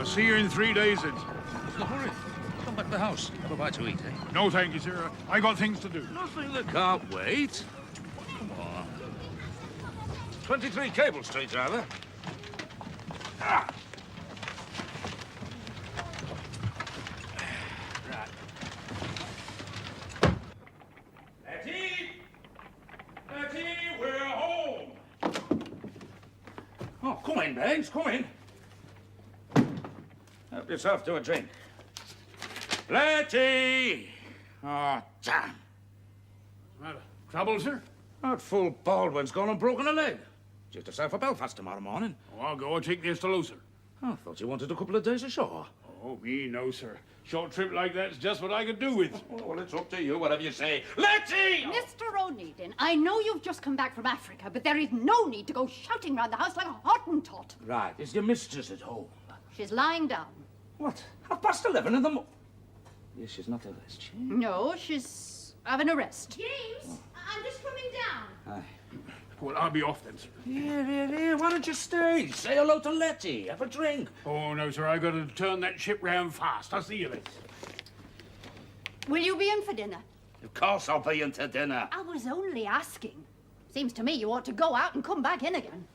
I'll see you in 3 days, then. What's the hurry? Come back to the house. Have a bite to eat, eh? No, thank you, sir. I got things to do. Nothing that can't wait. Come on. 23 Cable Street, driver. Ah. Right. Letty! Letty, we're home! Oh, come in, Banks, come in. Help yourself to a drink. Letty! Oh, damn. Matter? Trouble, sir? That fool Baldwin's gone and broken a leg. Due to sail for Belfast tomorrow morning. Oh, I'll go and take this to Loser. I thought you wanted a couple of days ashore. Oh, me no, sir. Short trip like that's just what I could do with. Oh, well, it's up to you, whatever you say. Letty! Mr. O'Needin, I know you've just come back from Africa, but there is no need to go shouting round the house like a Hottentot. Right, is your mistress at home? She's lying down. What? 11:30 in the morning? Yes, she's not ill, is she? No, she's having a rest. James, I'm just coming down. Aye. Well, I'll be off then, sir. Here, why don't you stay? Say hello to Letty, have a drink. Oh, no, sir. I got to turn that ship round fast. I'll see you later. Will you be in for dinner? Of course I'll be in to dinner. I was only asking. Seems to me you ought to go out and come back in again.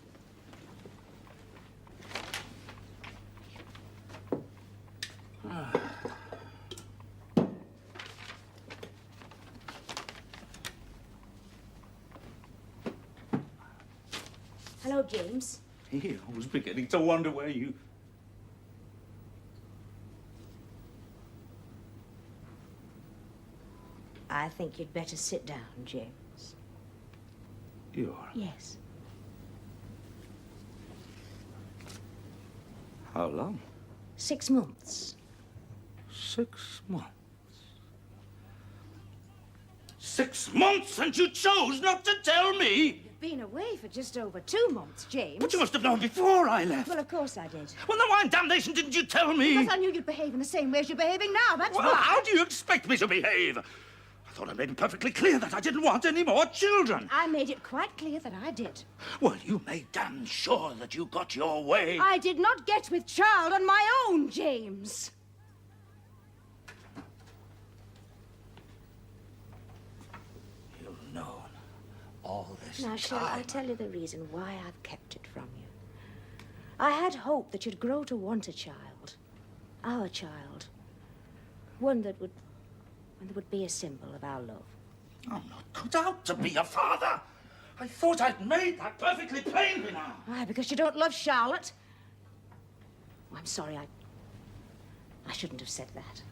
Hello, James. I was beginning to wonder where you... I think you'd better sit down, James. You're... Yes. How long? 6 months. 6 months. 6 months, and you chose not to tell me? You've been away for just over 2 months, James. But you must have known before I left. Well, of course I did. Well, then why in damnation didn't you tell me? Because I knew you'd behave in the same way as you're behaving now, that's Well, why. how do you expect me to behave? I thought I made it perfectly clear that I didn't want any more children. I made it quite clear that I did. Well, you made damn sure that you got your way. I did not get with child on my own, James. You've known all this Now, shall time. I tell you the reason why I've kept it from you? I had hoped that you'd grow to want a child. Our child. One that would be a symbol of our love. I'm not cut out to be a father. I thought I'd made that perfectly plain by now. Why, because you don't love Charlotte? Oh, I'm sorry, I shouldn't have said that.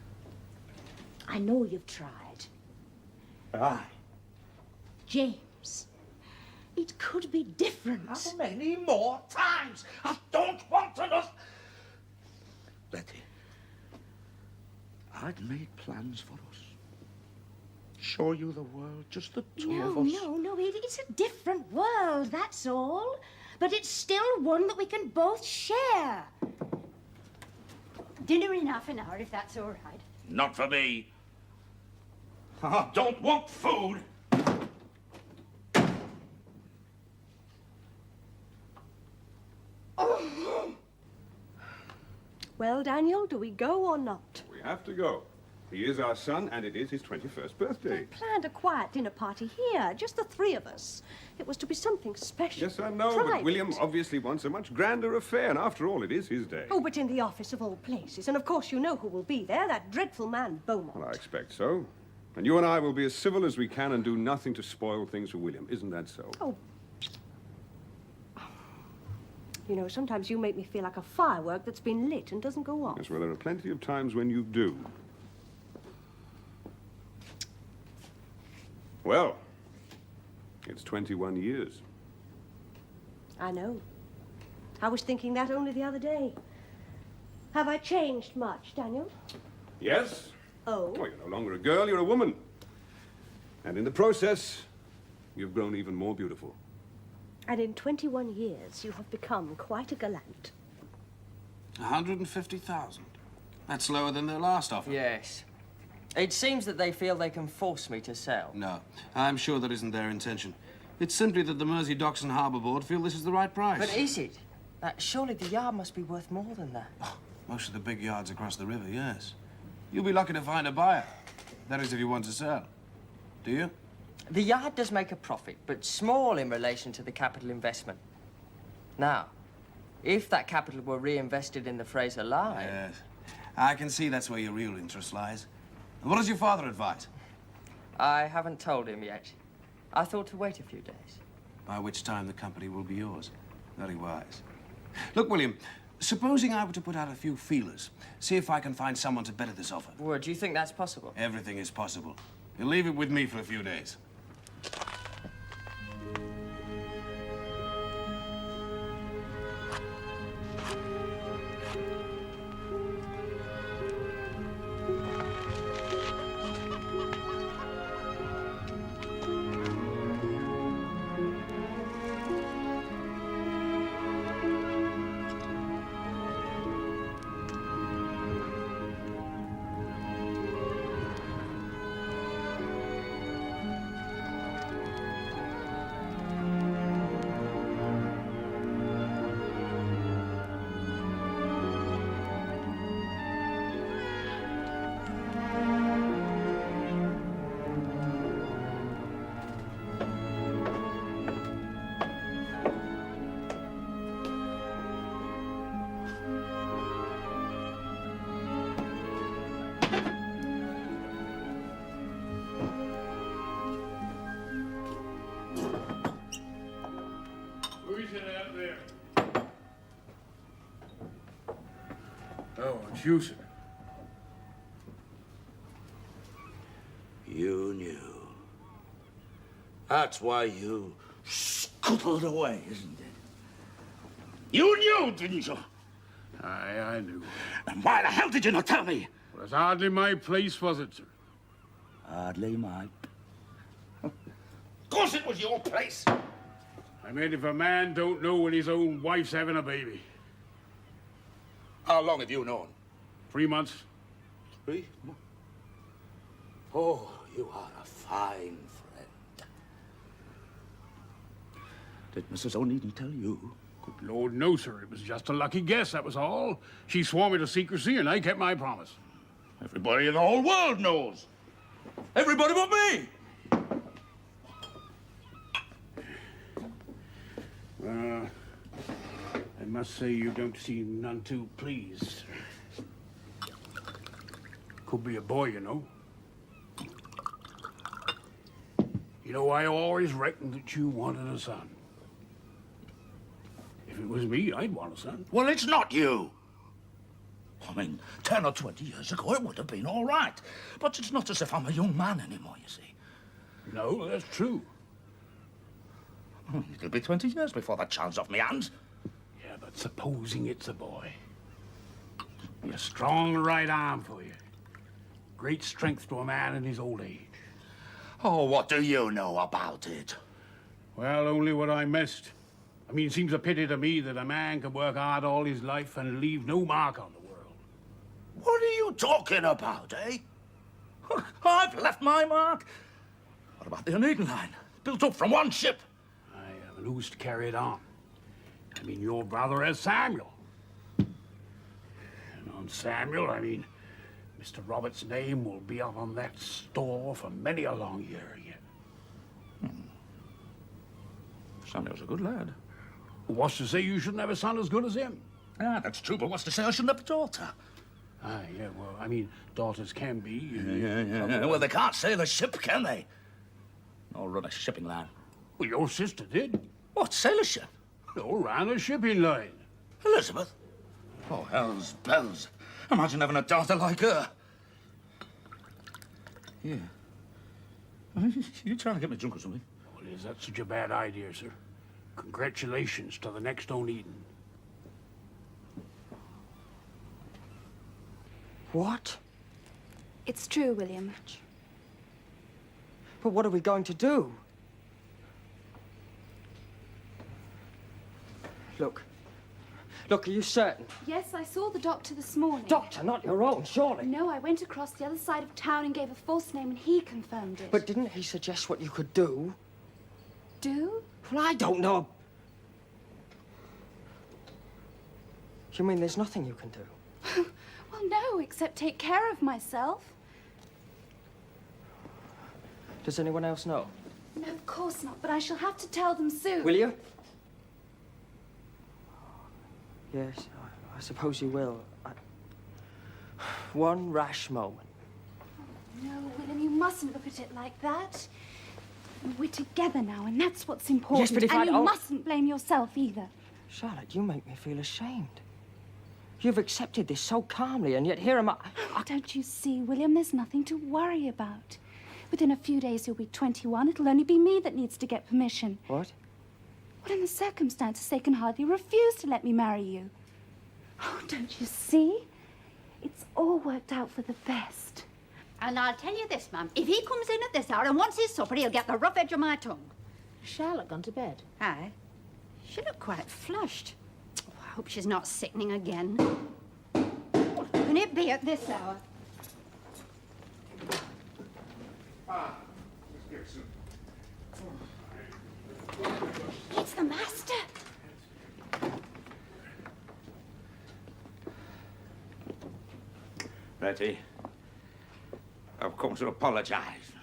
I know you've tried. Aye. James, it could be different. How many more times? I don't want another... Letty, I'd made plans for us. Show you the world, just the two of us. No, it's a different world, that's all. But it's still one that we can both share. Dinner in half an hour, if that's all right. Not for me. I don't want food. Well, Daniel, do we go or not? We have to go. He is our son, and it is his 21st birthday. I planned a quiet dinner party here, just the three of us. It was to be something special. Yes, I know, private. but William obviously wants a much grander affair, and after all, it is his day. Oh, but in the office of all places. And of course you know who will be there, that dreadful man, Beaumont. Well, I expect so. And you and I will be as civil as we can and do nothing to spoil things for William. Isn't that so? Oh. You know, sometimes you make me feel like a firework that's been lit and doesn't go off. Yes, well, there are plenty of times when you do. Well, it's 21 years. I know. I was thinking that only the other day. Have I changed much, Daniel? Yes? Oh? Well, you're no longer a girl, you're a woman. And in the process, you've grown even more beautiful. And in 21 years, you have become quite a gallant. 150,000. That's lower than their last offer. Yes. It seems that they feel they can force me to sell. No, I'm sure that isn't their intention. It's simply that the Mersey Docks and Harbour Board feel this is the right price. But is it? Surely the yard must be worth more than that. Most of the big yards across the river, yes. You'll be lucky to find a buyer. That is if you want to sell. Do you? The yard does make a profit, but small in relation to the capital investment. Now, if that capital were reinvested in the Frazer line... Yes. I can see that's where your real interest lies. And what does your father advise? I haven't told him yet. I thought to wait a few days. By which time the company will be yours. Very wise. Look, William, supposing I were to put out a few feelers, see if I can find someone to better this offer. Well, do you think that's possible? Everything is possible. You'll leave it with me for a few days. Who's it out there? Oh, it's you, sir. You knew. That's why you scuttled away, isn't it? You knew, didn't you? Aye, I knew. And why the hell did you not tell me? Well, it's hardly my place, was it, sir? Hardly mine. Of course it was your place. I mean, if a man don't know when his own wife's having a baby. How long have you known? 3 months. 3? Oh, you are a fine friend. Did Mrs. O'Needon tell you? Good Lord, no, sir. It was just a lucky guess, that was all. She swore me to secrecy, and I kept my promise. Everybody in the whole world knows. Everybody but me. I must say you don't seem none too pleased. Could be a boy, you know. You know, I always reckoned that you wanted a son. If it was me, I'd want a son. Well, it's not you. I mean, 10 or 20 years ago, it would have been all right. But it's not as if I'm a young man anymore, you see. No, that's true. It'll be 20 years before that child's off my hands. Yeah, but supposing it's a boy. Be a strong right arm for you. Great strength to a man in his old age. Oh, what do you know about it? Well, only what I missed. I mean, it seems a pity to me that a man can work hard all his life and leave no mark on the world. What are you talking about, eh? I've left my mark. What about the Oneida line? Built up from one ship. Aye, and who's to carry it on? I mean, your brother has Samuel. And on Samuel, I mean, Mr. Robert's name will be up on that store for many a long year yet. Samuel's a good lad. What's to say you shouldn't have a son as good as him? Ah, that's true, but what's to say I shouldn't have a daughter? Aye, yeah, well, I mean, daughters can be. Yeah. Well, they can't sail a ship, can they? Or run a shipping line. Well, your sister did. What, sail a ship? No, ran a shipping line. Elizabeth? Oh, hell's bells. Imagine having a daughter like her. Yeah. You trying to get me drunk or something? Well, is that such a bad idea, sir? Congratulations to the next Oneida. What? It's true, William. But what are we going to do? Look. Look, are you certain? Yes, I saw the doctor this morning. Doctor, not your own, surely. No, I went across the other side of town and gave a false name, and he confirmed it. But didn't he suggest what you could do? Do? Well, I don't know. You mean there's nothing you can do? Well, no, except take care of myself. Does anyone else know? No, of course not, but I shall have to tell them soon. Will you? Yes, I suppose you will. One rash moment. No, William, you mustn't look at it like that. We're together now, and that's what's important. Yes, but if and I you don't... mustn't blame yourself either. Charlotte, you make me feel ashamed. You've accepted this so calmly, and yet here am I... Don't you see, William, there's nothing to worry about. Within a few days, you'll be 21. It'll only be me that needs to get permission. What? Well, in the circumstances, they can hardly refuse to let me marry you. Oh, don't you see? It's all worked out for the best. And I'll tell you this, ma'am. If he comes in at this hour and wants his supper, he'll get the rough edge of my tongue. Charlotte gone to bed? Aye. She looked quite flushed. Oh, I hope she's not sickening again. Can it be at this hour? Miss Gibson. It's the master. Letty, I've come to apologize.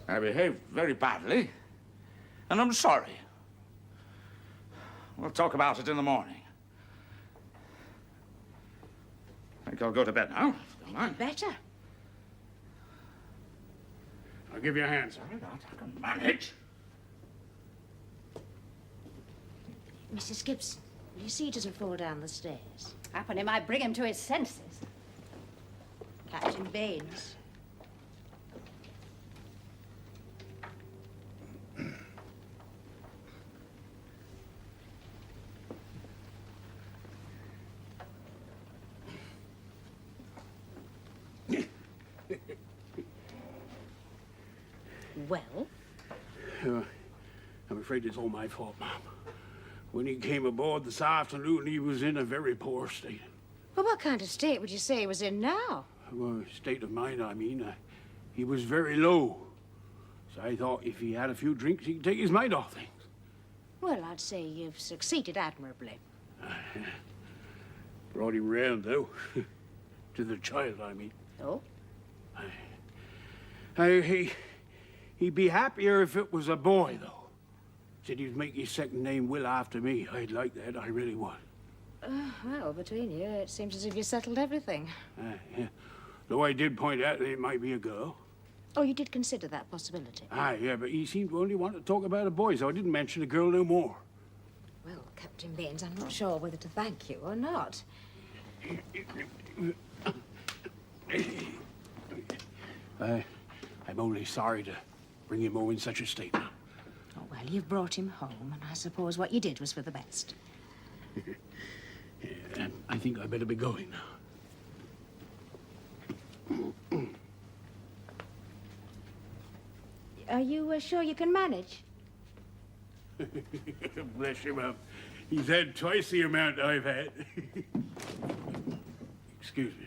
I behaved very badly, and I'm sorry. We'll talk about it in the morning. I think I'll go to bed now. Don't mind. Better. I'll give you a hand, sir. I can manage. Mrs. Gibson, you see he doesn't fall down the stairs. Happen he might bring him to his senses. Captain Baines. Well? I'm afraid it's all my fault, Mom. When he came aboard this afternoon, he was in a very poor state. Well, what kind of state would you say he was in now? Well, state of mind, I mean. He was very low. So I thought if he had a few drinks, he could take his mind off things. Well, I'd say you've succeeded admirably. Brought him round, though. To the child, I mean. Oh? He'd be happier if it was a boy, though. Said he'd make his second name Will after me. I'd like that, I really would. Well, between you, it seems as if you settled everything. Yeah. Though I did point out that it might be a girl. Oh, you did consider that possibility? Yeah, but he seemed to only want to talk about a boy, so I didn't mention a girl no more. Well, Captain Baines, I'm not sure whether to thank you or not. I'm only sorry to bring him home in such a state. Oh, well, you've brought him home, and I suppose what you did was for the best. Yeah, I think I better be going now. Are you sure you can manage? Bless him up. He's had twice the amount I've had. Excuse me.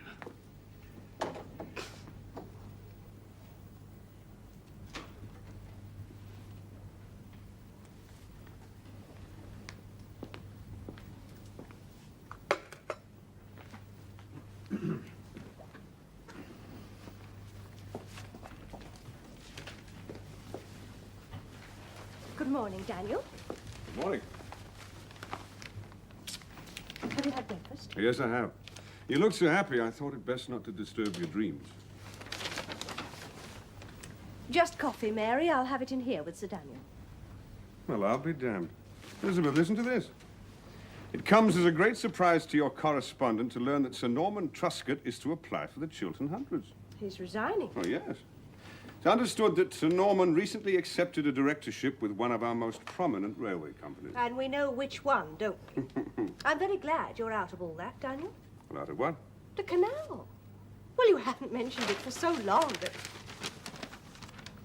Good morning, Daniel. Good morning. Have you had breakfast? Yes, I have. You look so happy, I thought it best not to disturb your dreams. Just coffee, Mary. I'll have it in here with Sir Daniel. Well, I'll be damned. Elizabeth, listen to this. It comes as a great surprise to your correspondent to learn that Sir Norman Truscott is to apply for the Chiltern Hundreds. He's resigning. Oh, yes. It's understood that Sir Norman recently accepted a directorship with one of our most prominent railway companies. And we know which one, don't we? I'm very glad you're out of all that, Daniel. Well, out of what? The canal. Well, you haven't mentioned it for so long that...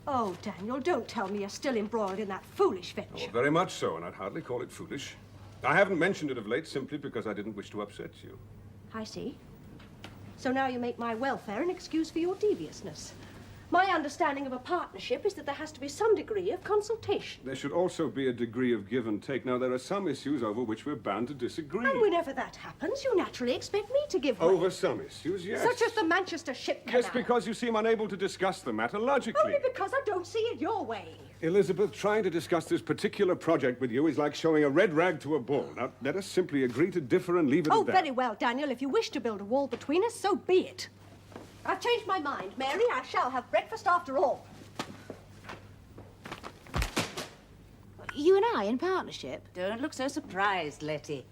Oh, Daniel, don't tell me you're still embroiled in that foolish venture. Oh, very much so, and I'd hardly call it foolish. I haven't mentioned it of late simply because I didn't wish to upset you. I see. So now you make my welfare an excuse for your deviousness. My understanding of a partnership is that there has to be some degree of consultation. There should also be a degree of give and take. Now, there are some issues over which we're bound to disagree. And whenever that happens, you naturally expect me to give way. Over some issues, yes. Such as the Manchester Ship Canal. Just because you seem unable to discuss the matter logically. Only because I don't see it your way. Elizabeth, trying to discuss this particular project with you is like showing a red rag to a bull. Now, let us simply agree to differ and leave it Oh, at that. very well, Daniel. If you wish to build a wall between us, so be it. I've changed my mind, Mary. I shall have breakfast after all. You and I in partnership? Don't look so surprised, Letty.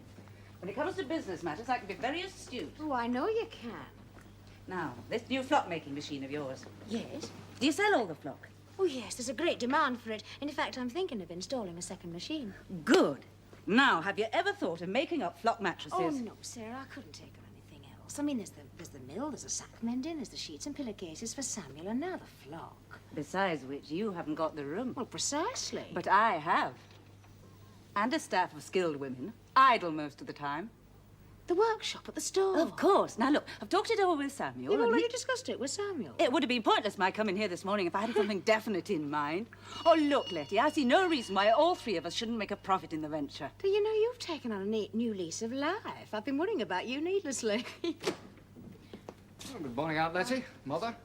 When it comes to business matters, I can be very astute. Oh, I know you can. Now, this new flock-making machine of yours. Yes? Do you sell all the flock? Oh, yes, there's a great demand for it. In fact, I'm thinking of installing a second machine. Good. Now, have you ever thought of making up flock mattresses? Oh, no, Sarah, I couldn't take on anything else. I mean, there's the mill, there's a sack mending, there's the sheets and pillowcases for Samuel, and now the flock. Besides which, you haven't got the room. Well, precisely. But I have. And a staff of skilled women, idle most of the time. The workshop at the store. Of course. Now, look, I've talked it over with Samuel. You've and already discussed it with Samuel. It would have been pointless my coming here this morning if I hadn't something definite in mind. Oh, look, Letty, I see no reason why all three of us shouldn't make a profit in the venture. Do you know you've taken on a neat new lease of life? I've been worrying about you needlessly. Well, good morning, Aunt Letty. Mother.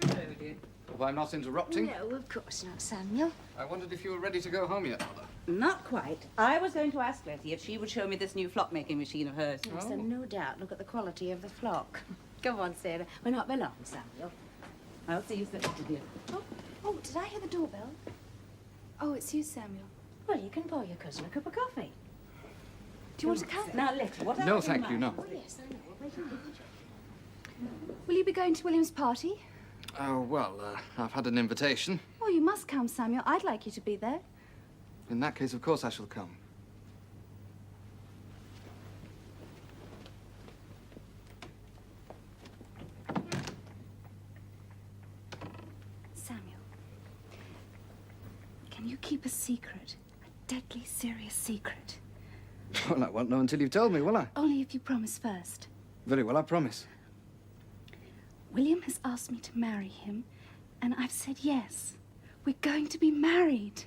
Hello, dear. Hope I'm not interrupting. No, of course not, Samuel. I wondered if you were ready to go home yet, Mother. Not quite. I was going to ask Letty if she would show me this new flock-making machine of hers. Yes, and no doubt. Look at the quality of the flock. Come on, Sarah. We're not be long, Samuel. I'll see you later, dear. Oh, did I hear the doorbell? Oh, it's you, Samuel. Well, you can pour your cousin a cup of coffee. Do you want a cup? Now, Letty, what No, else in thank you, mind? no. Oh, yes, I know. We're waiting for you. Will you be going to William's party? Oh, well, I've had an invitation. Oh, you must come, Samuel. I'd like you to be there. In that case, of course, I shall come. Samuel, can you keep a secret? A deadly serious secret? Well, I won't know until you've told me, will I? Only if you promise first. Very well, I promise. William has asked me to marry him, and I've said yes. We're going to be married.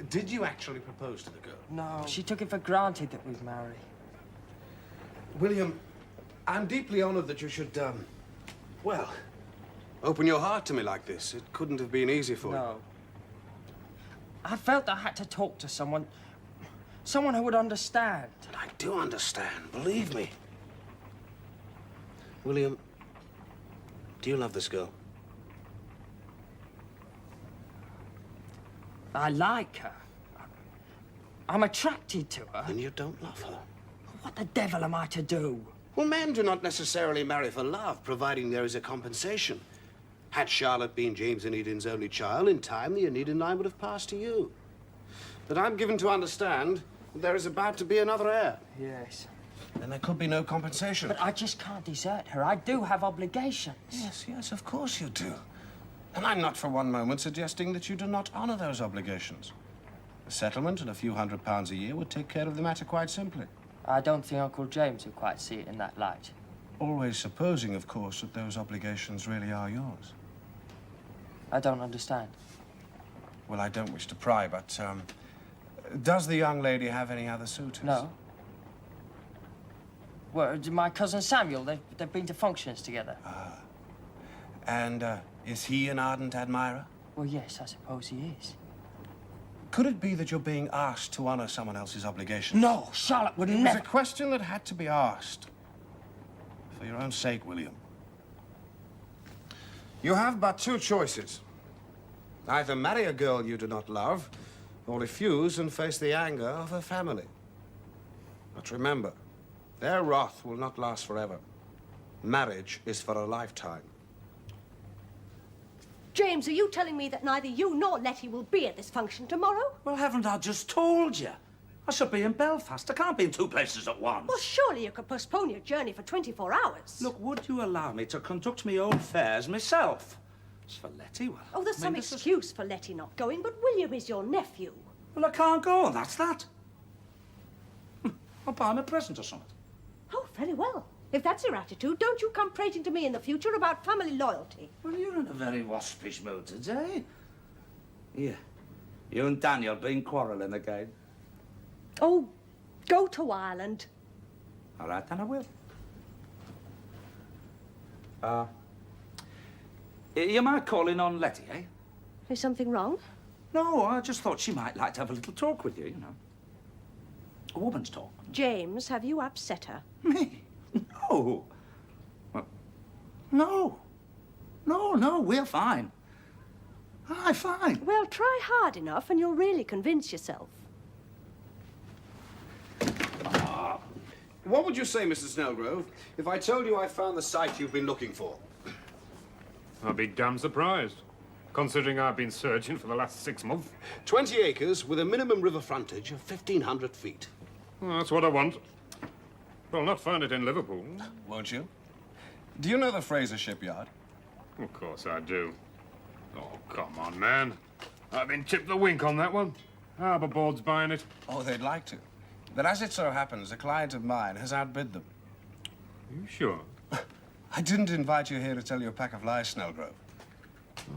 Did you actually propose to the girl? No, she took it for granted that we'd marry. William, I'm deeply honored that you should, well, open your heart to me like this. It couldn't have been easy for you. No. I felt I had to talk to someone who would understand. And I do understand, believe me. William, do you love this girl? I like her. I'm attracted to her. And you don't love her? What the devil am I to do? Well, men do not necessarily marry for love, providing there is a compensation. Had Charlotte been James and Eden's only child, in time the Enid line would have passed to you. But I'm given to understand that there is about to be another heir. Yes. Then there could be no compensation. But I just can't desert her. I do have obligations. Yes, yes, of course you do. And I'm not for one moment suggesting that you do not honor those obligations. A settlement and a few £100 a year would take care of the matter quite simply. I don't think Uncle James would quite see it in that light. Always supposing, of course, that those obligations really are yours. I don't understand. Well, I don't wish to pry, but, does the young lady have any other suitors? No. Well, my cousin Samuel, they've been to functions together. And, is he an ardent admirer? Well, yes, I suppose he is. Could it be that you're being asked to honor someone else's obligations? No, Charlotte would It was never. a question that had to be asked. For your own sake, William. You have but two choices. Either marry a girl you do not love, or refuse and face the anger of her family. But remember, their wrath will not last forever. Marriage is for a lifetime. James, are you telling me that neither you nor Letty will be at this function tomorrow? Well, haven't I just told you? I should be in Belfast. I can't be in two places at once. Well, surely you could postpone your journey for 24 hours. Look, would you allow me to conduct my own affairs myself? As for Letty, well... Oh, there's some excuse for Letty not going, but William is your nephew. Well, I can't go, and that's that. I'll buy him a present or something. Oh, very well. If that's your attitude, don't you come prating to me in the future about family loyalty. Well, you're in a very waspish mood today. Here, you and Daniel been quarrelling again. Oh, go to Ireland. All right, then I will. You might call in on Letty, eh? Is something wrong? No, I just thought she might like to have a little talk with you, you know. A woman's talk. James, have you upset her? Me? No. Well, no. No, we're fine. Aye, fine. Well, try hard enough and you'll really convince yourself. What would you say, Mr. Snellgrove, if I told you I found the site you've been looking for? I'll be damn surprised, considering I've been searching for the last 6 months. 20 acres with a minimum river frontage of 1,500 feet. Well, that's what I want. Well, not find it in Liverpool. Won't you? Do you know the Frazer shipyard? Of course I do. Oh, come on, man. I've been tipped the wink on that one. Harbour Board's buying it. Oh, they'd like to. But as it so happens, a client of mine has outbid them. You sure? I didn't invite you here to tell you a pack of lies, Snellgrove.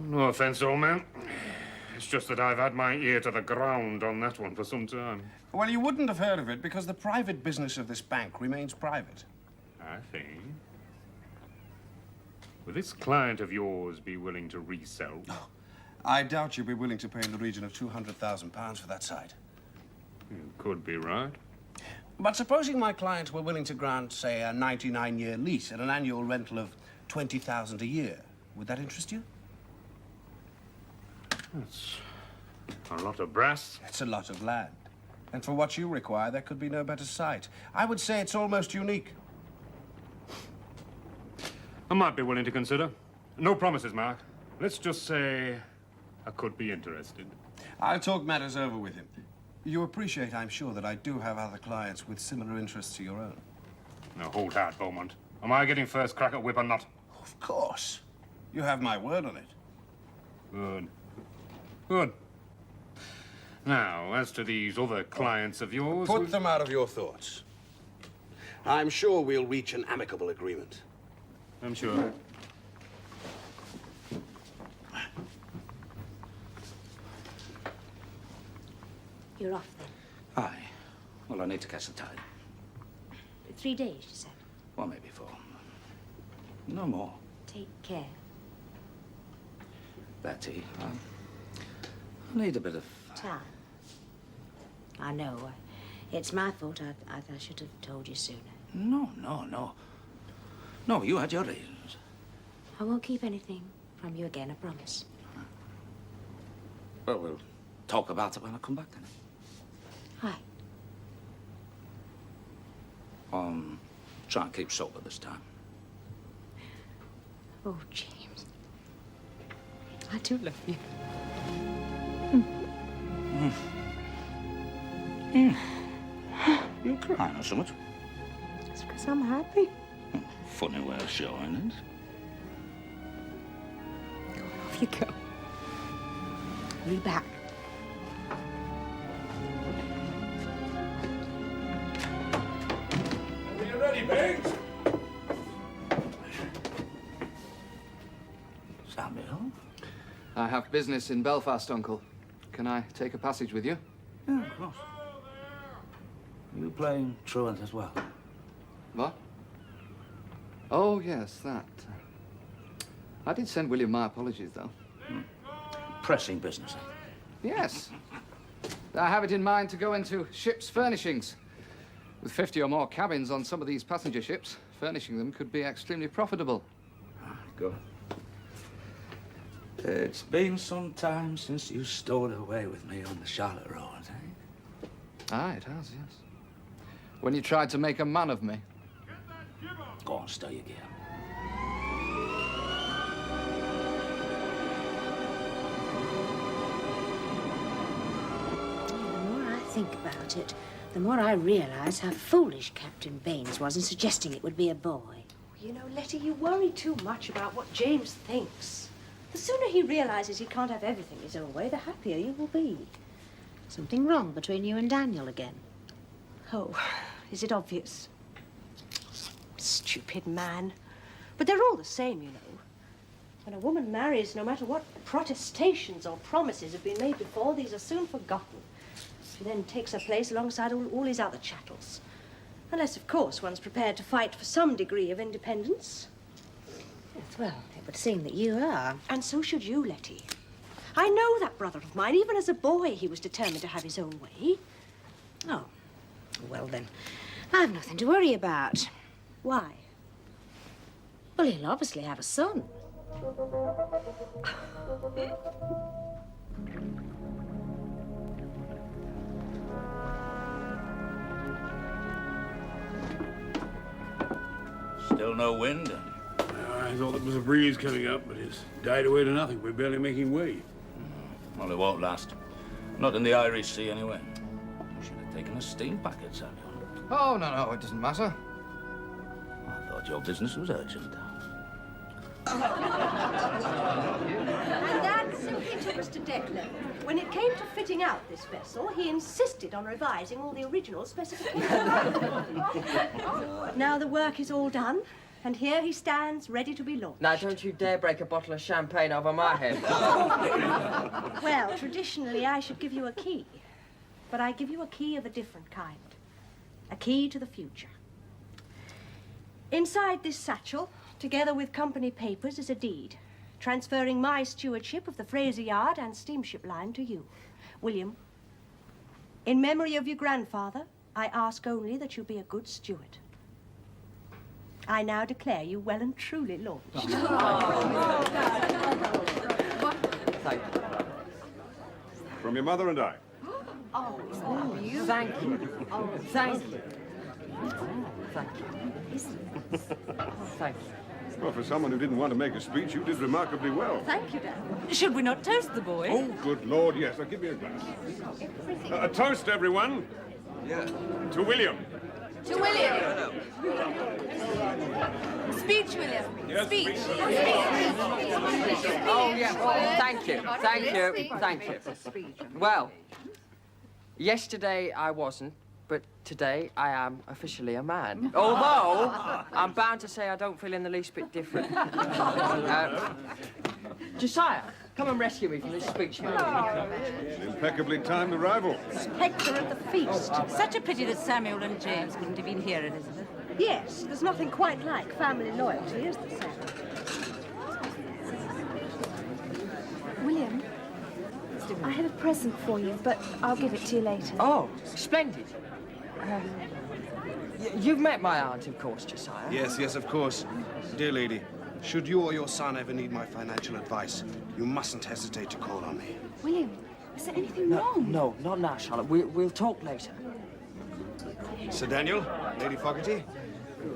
No offense, old man. It's just that I've had my ear to the ground on that one for some time. Well, you wouldn't have heard of it because the private business of this bank remains private. I see. Would this client of yours be willing to resell? Oh, I doubt you'd be willing to pay in the region of £200,000 for that site. You could be right. But supposing my client were willing to grant, say, a 99-year lease at an annual rental of $20,000 a year, would that interest you? That's a lot of brass. It's a lot of land. And for what you require, there could be no better site. I would say it's almost unique. I might be willing to consider. No promises, Mark. Let's just say I could be interested. I'll talk matters over with him. You appreciate, I'm sure, that I do have other clients with similar interests to your own. Now, hold hard, Beaumont. Am I getting first crack at whip or not? Of course. You have my word on it. Good. Good. Now, as to these other clients of yours... Put them out of your thoughts. I'm sure we'll reach an amicable agreement. I'm sure. You're off then. Aye. Well, I need to catch the tide. 3 days, you said. Well, maybe 4. No more. Take care. Letty, I need a bit of... Time. I know. It's my fault. I should have told you sooner. No. No, you had your reasons. I won't keep anything from you again, I promise. Well, we'll talk about it when I come back, then. Hi. Try and keep sober this time. Oh, James. I do love you. You crying or something? It's because I'm happy. Funny way of showing it. Go on, off you go. Be back. Are you ready, Biggs? Samuel? I have business in Belfast, Uncle. Can I take a passage with you? Yeah, of course. You playing truant as well? What? Oh, yes, that. I did send William my apologies, though. Pressing business, eh? Yes. I have it in mind to go into ship's furnishings. With 50 or more cabins on some of these passenger ships, furnishing them could be extremely profitable. Good. It's been some time since you stowed away with me on the Charlotte Road, eh? Ah, it has, yes. When you tried to make a man of me. Go on, stow your gear. The more I think about it, the more I realise how foolish Captain Baines was in suggesting it would be a boy. You know, Letty, you worry too much about what James thinks. The sooner he realises he can't have everything his own way, the happier you will be. Something wrong between you and Daniel again. Oh, is it obvious? Stupid man. But they're all the same, you know. When a woman marries, no matter what protestations or promises have been made before, these are soon forgotten. She then takes her place alongside all his other chattels. Unless, of course, one's prepared to fight for some degree of independence. Yes, well, it would seem that you are. And so should you, Letty. I know that brother of mine. Even as a boy, he was determined to have his own way. Oh, well then, I've nothing to worry about. Why? Well, he'll obviously have a son. Still no wind? I thought there was a breeze coming up, but it's died away to nothing. We're barely making way. Well, it won't last. Not in the Irish Sea, anyway. You should have taken a steam packet, Samuel. Oh, no, it doesn't matter. I thought your business was urgent. And that simply took us to deck level. When it came to fitting out this vessel, he insisted on revising all the original specifications. Now the work is all done, and here he stands ready to be launched. Now, don't you dare break a bottle of champagne over my head. Well, traditionally, I should give you a key. But I give you a key of a different kind. A key to the future. Inside this satchel, together with company papers, is a deed, transferring my stewardship of the Frazer yard and steamship line to you. William, in memory of your grandfather, I ask only that you be a good steward. I now declare you well and truly launched. Thank you. From your mother and I. Thank you. Thank you. Thank you. Thank you. Well, for someone who didn't want to make a speech, you did remarkably well. Thank you, Dad. Should we not toast the boy? Oh, good Lord, yes. Now, give me a glass. A toast, everyone. Yeah. To William. To William. Speech, William. Yes, Speech. Oh, yeah. Oh, thank you. Thank you. Thank you. Well, yesterday I wasn't, but today I am officially a man. Although, I'm bound to say I don't feel in the least bit different. Josiah, come and rescue me from this speech making. An impeccably timed arrival. Spectre at the feast. Such a pity that Samuel and James couldn't have been here, Elizabeth. Yes, there's nothing quite like family loyalty, is there, Sam? William, I have a present for you, but I'll give it to you later. Oh, splendid. You've met my aunt, of course, Josiah. Yes, of course. Dear lady, should you or your son ever need my financial advice, you mustn't hesitate to call on me. William, is there anything wrong? No, not now, Charlotte. We'll talk later. Sir Daniel, Lady Fogarty,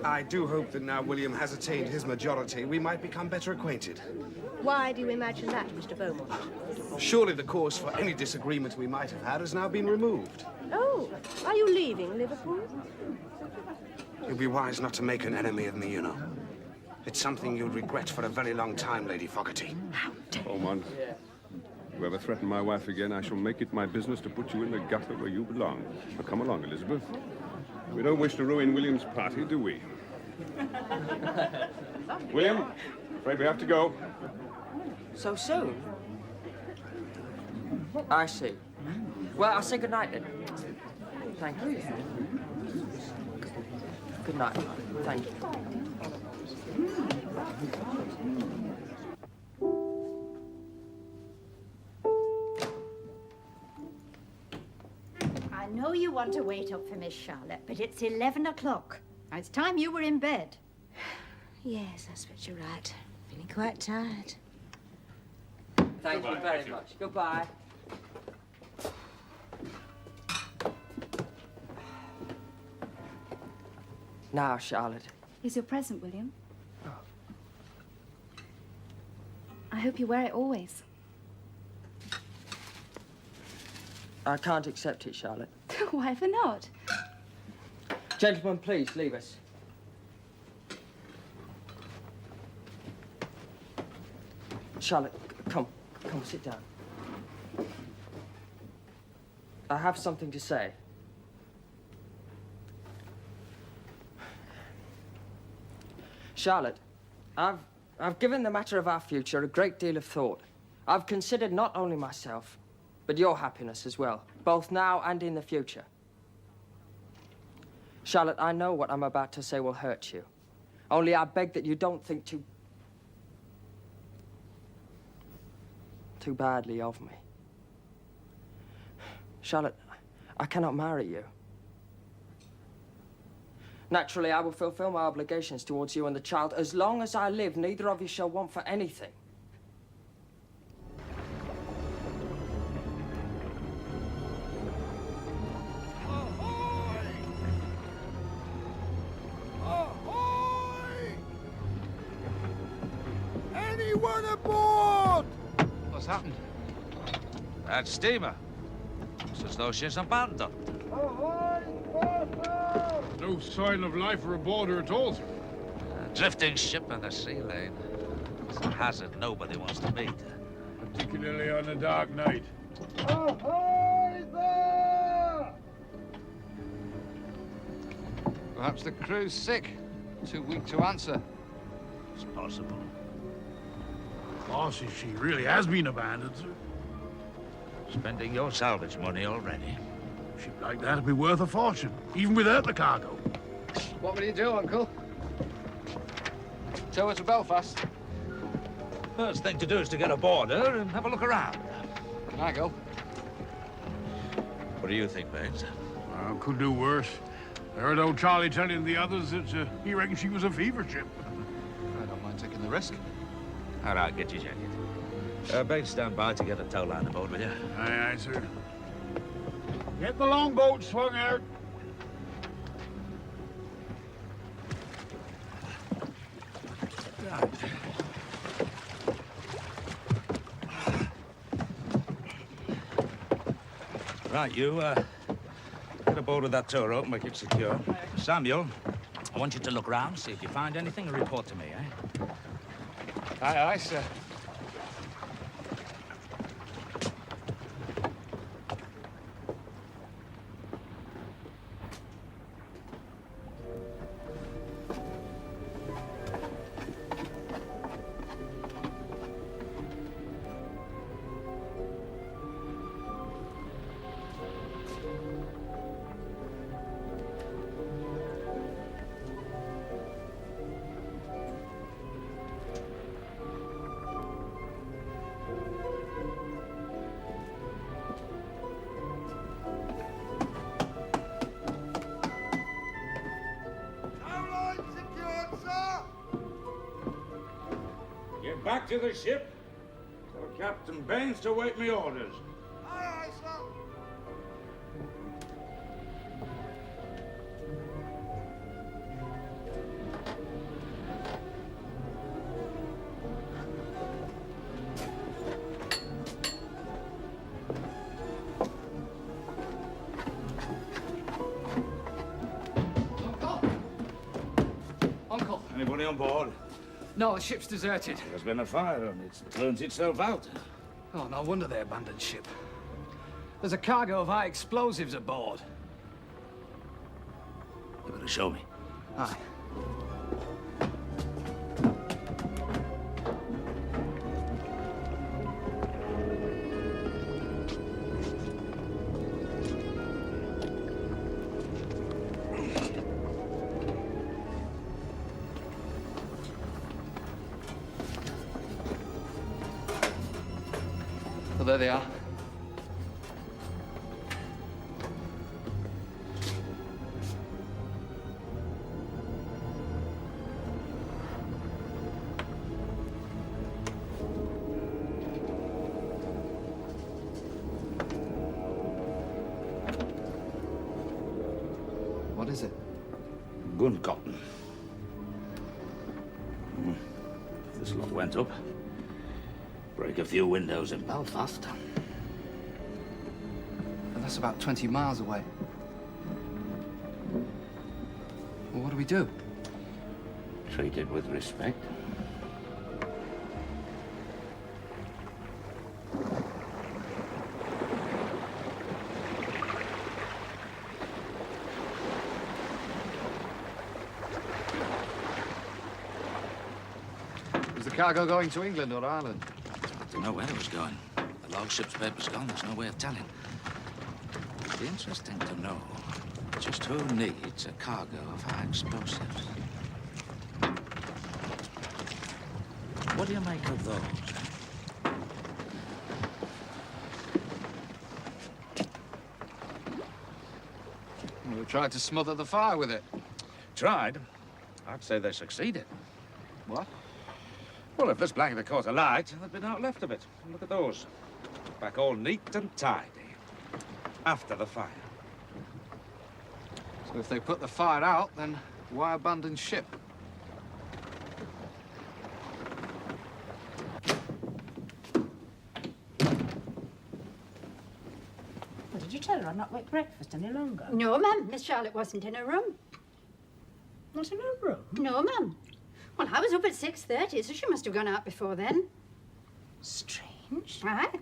I do hope that now William has attained his majority, we might become better acquainted. Why do you imagine that, Mr. Beaumont? Surely the cause for any disagreement we might have had has now been removed. Oh, are you leaving Liverpool? You'd be wise not to make an enemy of me, you know. It's something you'll regret for a very long time, Lady Fogarty. Oh, man. Whoever threatened my wife again, I shall make it my business to put you in the gutter where you belong. Now, come along, Elizabeth. We don't wish to ruin William's party, do we? William, afraid we have to go. So soon? I see. Well, I'll say good night then. Thank you. Good night. Thank you. I know you want to wait up for Miss Charlotte, but it's 11 o'clock. It's time you were in bed. Yes, I suppose you're right. Feeling quite tired. Thank you very much. Goodbye. Now, Charlotte. Here's your present, William. I hope you wear it always. I can't accept it, Charlotte. Why ever not? Gentlemen, please, leave us. Charlotte, come, sit down. I have something to say. Charlotte, I've given the matter of our future a great deal of thought. I've considered not only myself, but your happiness as well, both now and in the future. Charlotte, I know what I'm about to say will hurt you. Only I beg that you don't think too badly of me. Charlotte, I cannot marry you. Naturally, I will fulfill my obligations towards you and the child. As long as I live, neither of you shall want for anything. Anyone aboard? What's happened? That steamer. It's as though she's abandoned. No sign of life or aboard her at all, sir. A drifting ship in the sea lane. It's a hazard nobody wants to meet. Particularly on a dark night. Ahoy there! Perhaps the crew's sick. Too weak to answer. It's possible. Boss, she really has been abandoned, sir. Spending your salvage money already. A ship like that'd be worth a fortune, even without the cargo. What will you do, Uncle? Tow her to Belfast? First thing to do is to get aboard her and have a look around. I go. What do you think, Baines? Well, could do worse. I heard old Charlie telling the others that he reckoned she was a fever ship. I don't mind taking the risk. All right, get your jacket. Bates, stand by to get a tow line aboard with you. Aye, aye, sir. Get the longboat swung out. Right, you, get aboard with that tow rope, make it secure. Samuel, I want you to look round, see if you find anything, and report to me, eh? Aye, aye, sir. Get back to the ship. Tell Captain Baines to wait me orders. Aye, aye, sir. Uncle! Anybody on board? No, the ship's deserted. There's been a fire and it's burnt itself out. Oh, no wonder they abandoned ship. There's a cargo of high explosives aboard. You better show me. Aye. Well, there they are. What is it? Gun cotton. If this lot went up, break a few windows in Belfast. And that's about 20 miles away. Well, what do we do? Treat it with respect. cargo going to England or Ireland? I don't know where it was going. The log ship's paper's gone. There's no way of telling. It'd be interesting to know just who needs a cargo of high explosives. What do you make of those? We tried to smother the fire with it. Tried? I'd say they succeeded. What? Well, if this blanket had caught alight, there'd be naught left of it. Look at those. Back all neat and tidy. After the fire. So if they put the fire out, then why abandon ship? Well, did you tell her I'd not wait breakfast any longer? No, ma'am. Miss Charlotte wasn't in her room. Not in her room? No, ma'am. Well, I was up at 6:30, so she must have gone out before then. Strange. Aye.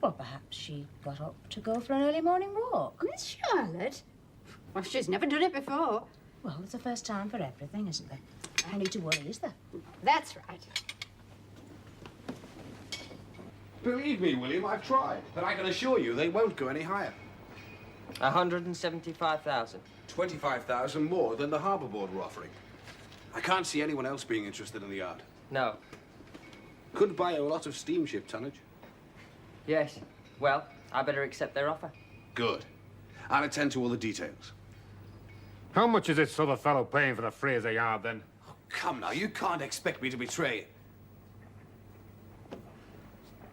Well, perhaps she got up to go for an early morning walk. Miss Charlotte? Well, she's never done it before. Well, it's the first time for everything, isn't there? No need to worry, is there? That's right. Believe me, William, I've tried. But I can assure you they won't go any higher. 175,000. 25,000 more than the Harbour Board were offering. I can't see anyone else being interested in the yard. No. Could buy a lot of steamship tonnage. Yes. Well, I better accept their offer. Good. I'll attend to all the details. How much is this other fellow paying for the Frazer yard, then? Oh, come now, you can't expect me to betray.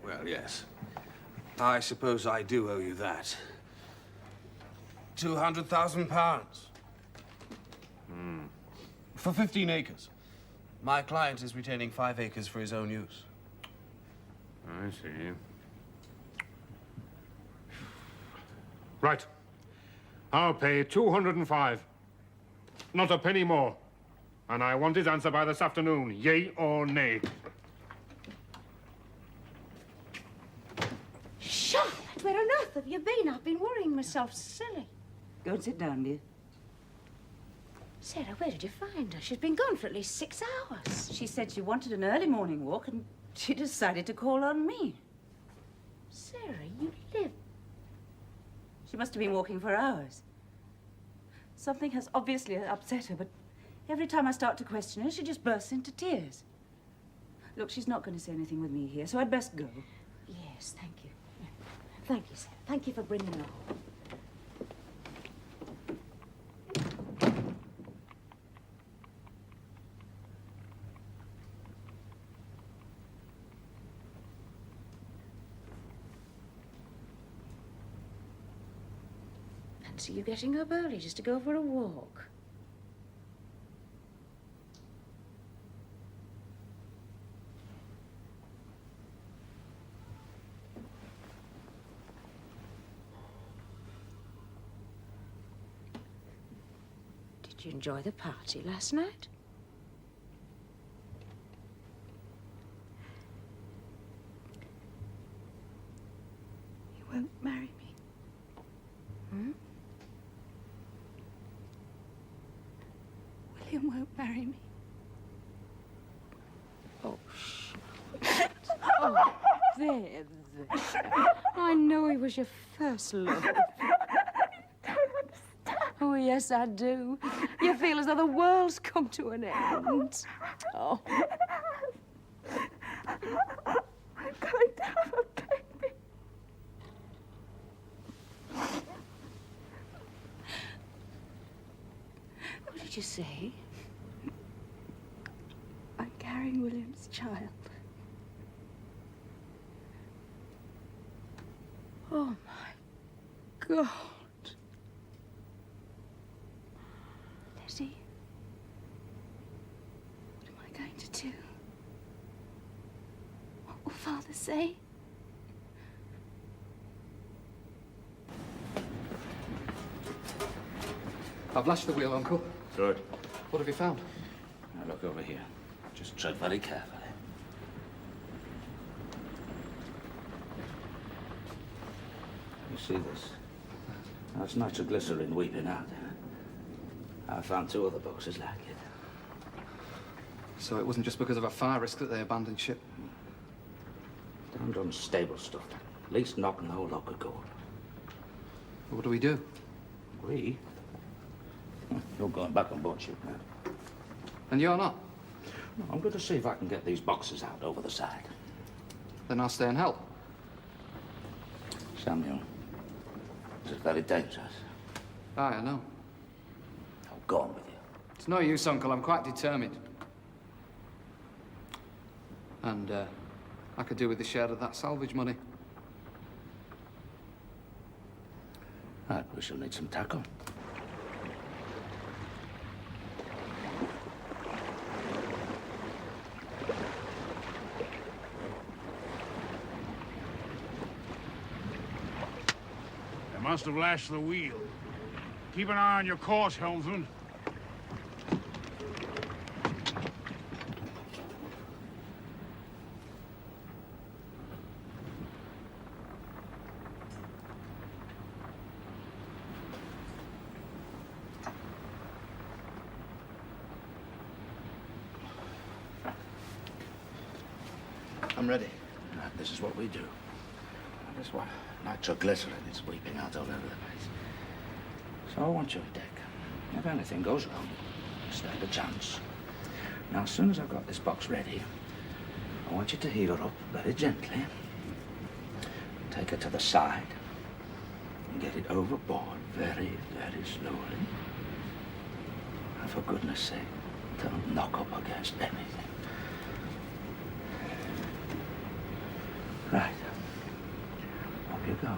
Well, yes. I suppose I do owe you that. £200,000. For 15 acres. My client is retaining 5 acres for his own use. I see. Right. I'll pay 205. Not a penny more. And I want his answer by this afternoon, yea or nay. Charlotte, where on earth have you been? I've been worrying myself silly. Go and sit down, dear. Sarah, where did you find her? She's been gone for at least 6 hours. She said she wanted an early morning walk and she decided to call on me. Sarah, you live... She must have been walking for hours. Something has obviously upset her, but every time I start to question her, she just bursts into tears. Look, she's not going to say anything with me here, so I'd best go. Yes, thank you. Thank you, Sarah. Thank you for bringing her home. Fancy you getting up early just to go for a walk. Did you enjoy the party last night? You won't marry me. Hmm? William won't marry me. Oh, oh, there. I know he was your first love. Oh, yes, I do. You feel as though the world's come to an end. Oh. I'm going to have a baby. What did you say? I'm carrying William's child. Oh, my God. Letty, what am I going to do? What will Father say? I've lashed the wheel, Uncle. Good. What have you found? Now look over here. Just tread very carefully. You see this? That's nitroglycerin weeping out. I found 2 other boxes like it. So it wasn't just because of a fire risk that they abandoned ship? Damned unstable stuff. At least knocking the whole lot could go. What do we do? We? You're going back on board ship now. And you're not? No, I'm going to see if I can get these boxes out over the side. Then I'll stay and help. Samuel, this is very dangerous. Aye, I know. Now, go on with you. It's no use, Uncle. I'm quite determined. And, I could do with a share of that salvage money. Right, we shall need some tackle. They must have lashed the wheel. Keep an eye on your course, helmsman. I'm ready. Right, this is what we do. This is what nitroglycerin is weeping out all over the place. So I want you on deck. If anything goes wrong, you stand a chance. Now, as soon as I've got this box ready, I want you to heave her up very gently. Take her to the side and get it overboard very, very slowly. And for goodness sake, don't knock up against anything. Right. Up you go.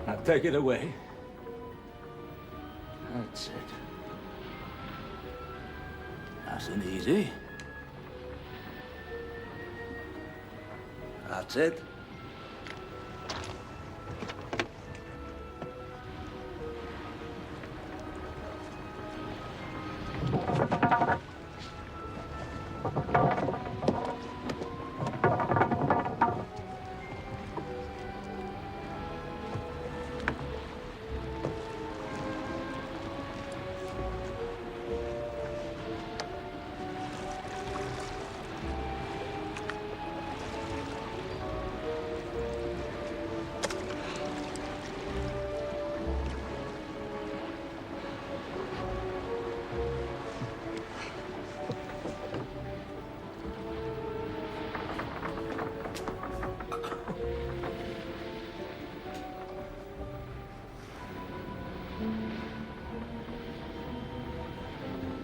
Now take it away. That's it. Nice and easy. That's it.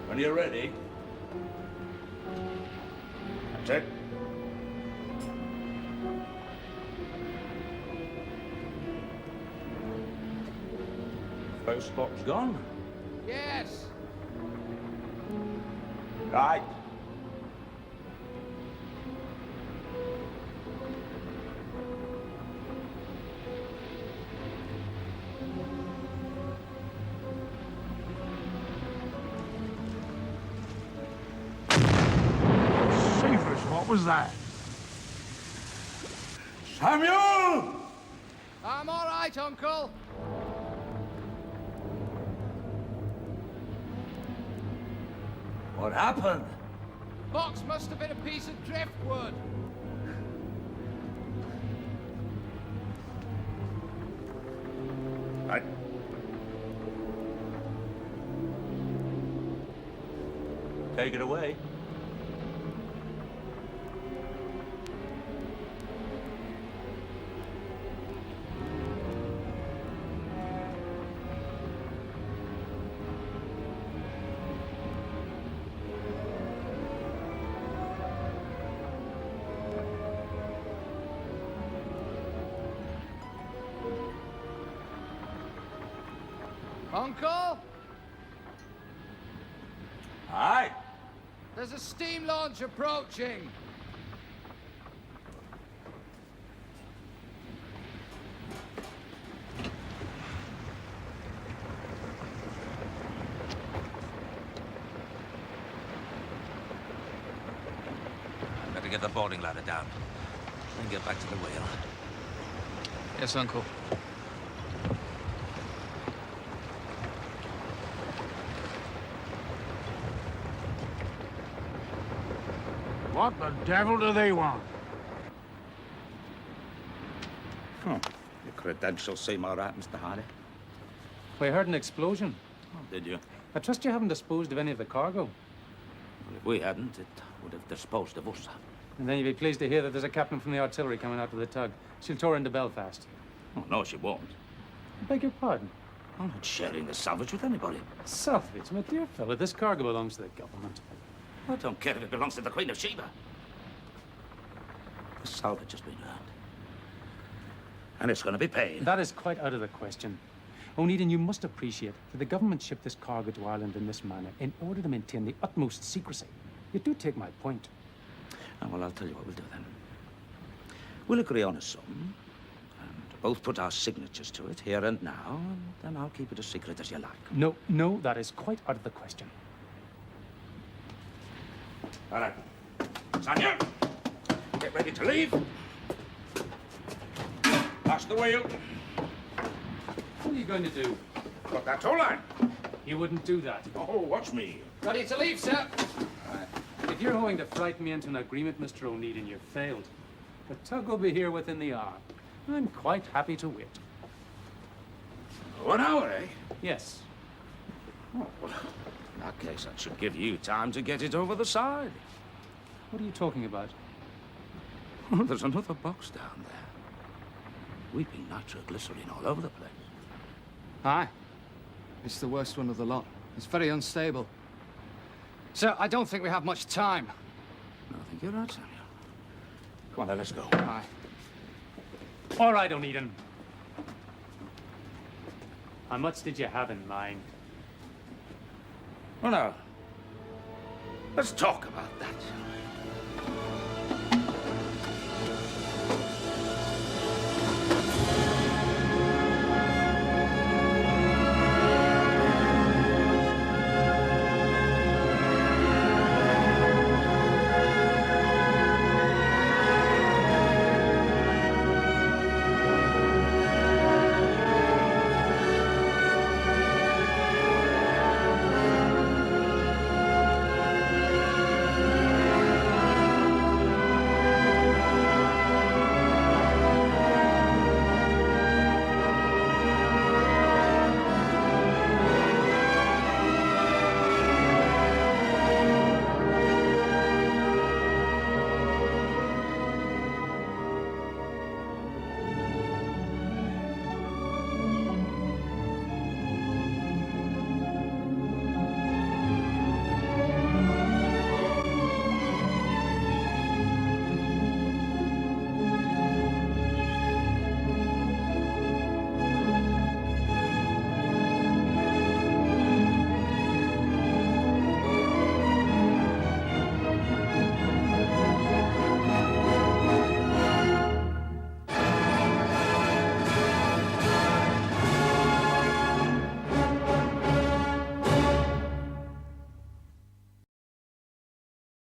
When you're ready. That's it. First box gone? Yes. Right. What was that? Samuel! I'm all right, Uncle. What happened? Box must have been a piece of driftwood. Right. Take it away. Uncle? Aye. There's a steam launch approaching. get the boarding ladder down. Then get back to the wheel. Yes, Uncle. What the devil do they want? Your credentials seem all right, Mr. Hardy. We heard an explosion. Oh, did you? I trust you haven't disposed of any of the cargo. Well, if we hadn't, it would have disposed of us. And then you'll be pleased to hear that there's a captain from the artillery coming out with the tug. She'll tow into Belfast. Oh, no, she won't. I beg your pardon? I'm not sharing the salvage with anybody. Salvage, my dear fellow, this cargo belongs to the government. I don't care if it belongs to the Queen of Sheba. The salvage has been earned. And it's going to be paid. That is quite out of the question. O'Needon, you must appreciate that the government shipped this cargo to Ireland in this manner in order to maintain the utmost secrecy. You do take my point. Oh, well, I'll tell you what we'll do then. We'll agree on a sum, and both put our signatures to it here and now, and then I'll keep it as secret as you like. No, no, that is quite out of the question. All right. Sonia, get ready to leave. Pass the wheel. What are you going to do? Got that tow line. You wouldn't do that. Oh, watch me. Ready to leave, sir? If you're hoping to frighten me into an agreement, Mr. O'Needon, you've failed. The tug will be here within the hour. I'm quite happy to wait. 1 hour, eh? Yes. Oh, well, in that case, that should give you time to get it over the side. What are you talking about? Oh, there's another box down there. Weeping nitroglycerine all over the place. Aye. It's the worst one of the lot. It's very unstable. Sir, I don't think we have much time. No, I think you're right, Samuel. Come on, then, let's go. Aye. All right, O'Needon. How much did you have in mind? Well, now, let's talk about that.